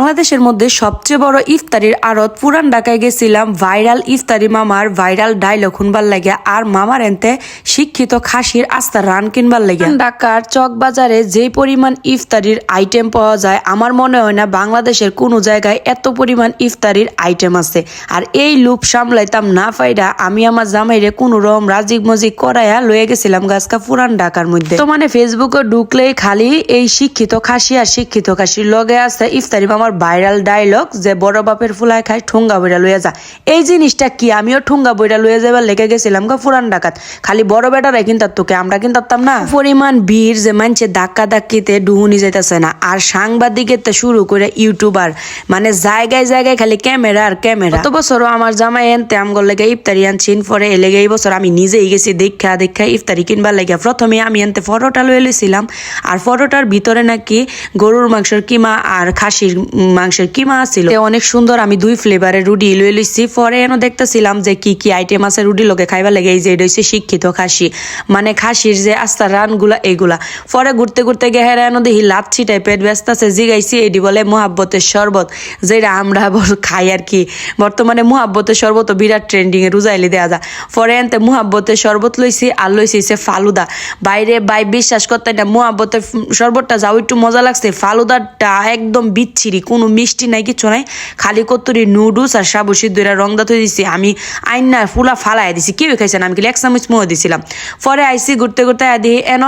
বাংলাদেশের মধ্যে সবচেয়ে বড় ইফতারির আড়ত পুরান ঢাকায় গেছিলাম ভাইরাল ইফতারি মামার ভাইরাল ডায়লগ শুনবার লাগে আর মামার এনতে শিক্ষিত খাসির আস্তা রান কিনবার লাগে। ঢাকার চক বাজারে যে পরিমাণ ইফতারির আইটেম পাওয়া যায় আমার মনে হয় না বাংলাদেশের কোনো জায়গায় এত পরিমাণ ইফতারির আইটেম আছে। আর এই লুপ সামলাইতাম না পাইরা আমি আমার জামাইরে কোনো রকম রাজিক মজিক করাইয়া লয়ে গেছিলাম গাছকা পুরান ঢাকার মধ্যে। তো মানে ফেসবুকে ঢুকলেই খালি এই শিক্ষিত খাসি আর শিক্ষিত খাসির লগে আছে ইফতারি মামার ভাইরাল ডায়লগ যে বড় বাপের ফুলায় খায় ঠুঙ্গা বইরা লইয়া যা। এই জিনিসটা কি আমিও ঠুঙ্গা বইরা লইয়া যাবার লেগে গেছিলাম গা পুরান ঢাকাত। খালি বড় বেটারাই কিনতাম তোকে আমরা কিনতাম না। পরিমাণ ভিড় যে মানছে ধাক্কা ধাক্কিতে ডুহুনি যাইতেছে না। আর সাংবাদিকের তো শুরু করে ইউটিউবার মানে জায়গায় জায়গায় খালি ক্যামেরা আর ক্যামেরা। গত বছরও আমার জামাই এনতে আমগর লেগে ইফতারি আনছিন পরে এলেগে এই বছর আমি নিজেই গেছি দেখা ইফতারি কিনবার লাগে। প্রথমে আমি এনতে ফটোটা লয়ে লইছিলাম আর ফটোটার ভিতরে নাকি গরুর মাংসের কিমা আর খাসির মাংসের কিমা ছিল অনেক সুন্দর। আমি 2 ফ্লেভারের রুটি লয়ে লইছি। পরে এনে দেখতেছিলাম যে কি কি আইটেম আছে রুটি লোকে খাইবার লাগে। এই যে এটা হচ্ছে শিক্ষিত খাসি মানে খাসির যে আস্তা রানগুলা এইগুলা। পরে ঘুরতে ঘুরতে গেহেরা এনে দেখি লাচ্ছি টাইপের ব্যস্ত আছে জিগাইছি এটি বলে মোহাব্বতের শরবত যেটা আমরা খাই আর কি। বর্তমানে মোহাব্বতের শরবত বিরাট ট্রেন্ডিং এ রুজাইলে দেওয়া যায়। পরে এনতে মোহাব্বতের শরবত লইছি আর লইছি সে ফালুদা। বাইরে বাই বিশ্বাস করতে না মোহাব্বতের শরবতটা যাও একটু মজা লাগছে। ফালুদাটা একদম বিচ্ছিরি কোনো মিষ্টি নাই কিছু নাই খালি কত্তরি নুডলস আর সাবু সিদ্ধরা রং দাঁত দিছি। আমি আইনা ফুলা ফালাই দিছি কেউ খাইছে না আমি খালি 1 চামচ মোয়া দিছিলাম। পরে আইসি ঘুরতে ঘুরতে দিই এন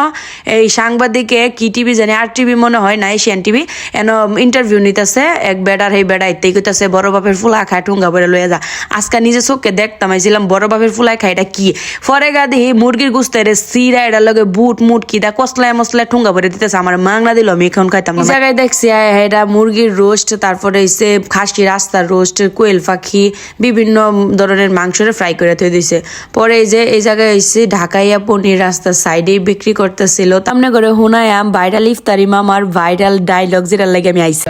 এই সাংবাদিকে কি টিভি জানি আর টিভি মনে হয় না এশিয়ান টিভি এন ইন্টারভিউ নিতেছে এক বেড়ার এই বেড়া ইত্যাদি কইতাছে বড় বাপের ফুলা খায় ঠুঙ্গা বলে লয়ে যা। আজকে নিজে চোখে দেখতাম আইছিলাম বড় বাপের ফুলাই খায় এটা কি। পরে দিই মুরগির গুস্তের সিরা এটার লগে বুট মুট কি দা কসলায় মশলায় ঠুঙ্গা ভরে দিতেছে আমার মাংনা দিল আমি এখন খাইতাম না। জায়গায় দেখছি এটা মুরগির রোস্ট তারপরে হচ্ছে খাসির রাস্তার রোস্ট কোয়েল পাখি বিভিন্ন ধরনের মাংসের ফ্রাই করে থই দিছে। পরে এই যে এই জায়গায় হচ্ছে ঢাকাইয়া পনির রাস্তার সাইডেই বিক্রি করতেছিল। তামনে করে হুনায়াম ভাইরাল ইফতারি মামার ভাইরাল ডায়লগ যেটা লাগে আমি আইছি।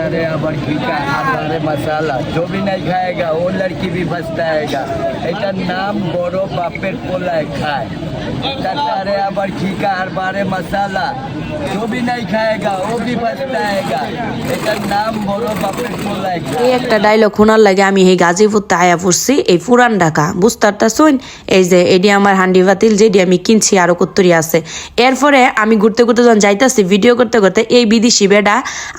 मसाला जो भी नहीं खाएगा वो लड़की भी पछताएगा एटार नाम बड़ बापेर पोलाय खाय तारे आबार खिका और बारे मसाला जो भी नहीं खाएगा वो भी पछताएगा एटार नाम बड़ बापेर पोलाय खाय। এই একটা ডায়লগ শোনার লাগে আমি এই গাজীপুরতে আয়া পড়ছি এই পুরান ঢাকা বুঝতারটা শুন। এই যে এডি আমার হান্ডি বাতিল যেডি আমি কিনছি আরো কত্তরি আছে। এরপরে আমি ঘুরতে ঘুরতে যখন যাইতাছি ভিডিও করতে করতে এই বিদেশি বেডা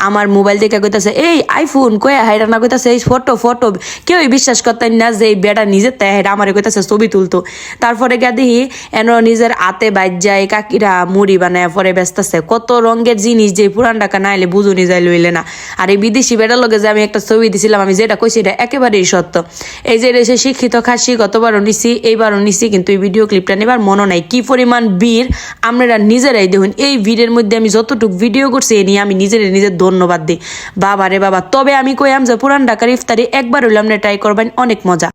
আমার মোবাইল দেখে কইতাছে এই আইফোন কয়া হাইরা না কইতাছে এই ফটো ফটো কেউই বিশ্বাস করতেন না যে এই বেটা নিজের তাই হাইরা আমার কইতাছে ছবি তুলতো। তারপরে গিয়ে দেখি এন নিজের হাতে বাইর যায় কাকিরা মুড়ি বানায় পরে ব্যস্তাছে কত রঙের জিনিস যে পুরান ঢাকা না এলে বুঝুনি যায় লইলে না। আর এই বিদেশি বেটার লগে যে আমি একটা ছবি দিছিলাম আমি যেটা কইছি এটা একেবারেই সত্য। এই যে এসে শিক্ষিত খাসি গতবারও নিছি এইবারও নিছি কিন্তু এই ভিডিও ক্লিপটা নেবার মনে নাই কি পরিমাণ ভিড় আপনারা নিজেরাই দেখুন। এই ভিড়ের মধ্যে আমি যতটুকু ভিডিও করছি এ নিয়ে আমি নিজের ধন্যবাদ দিই বাবা রে বাবা। তবে আমি কইলাম যে পুরান ঢাকার ইফতারি একবার হইলে আপনি ট্রাই করবেন অনেক মজা।